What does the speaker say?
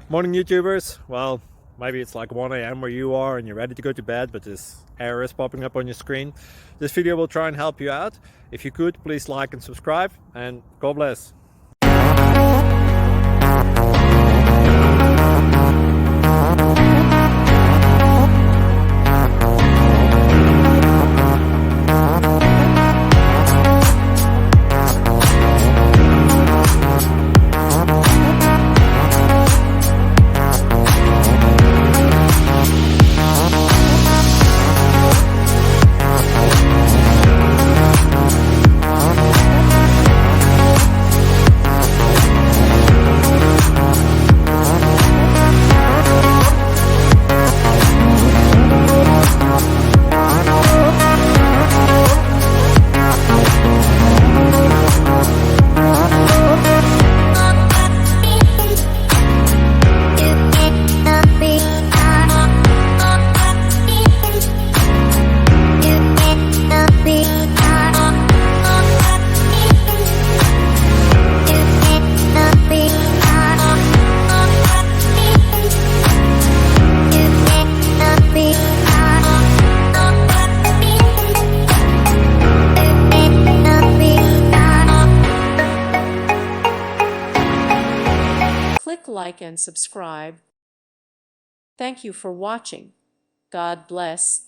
Morning YouTubers. Well, maybe it's like 1 a.m. where you are and you're ready to go to bed, but this error is popping up on your screen. This video will try and help you out. If you could, please like and subscribe, and God bless. Click like and subscribe. Thank you for watching. God bless.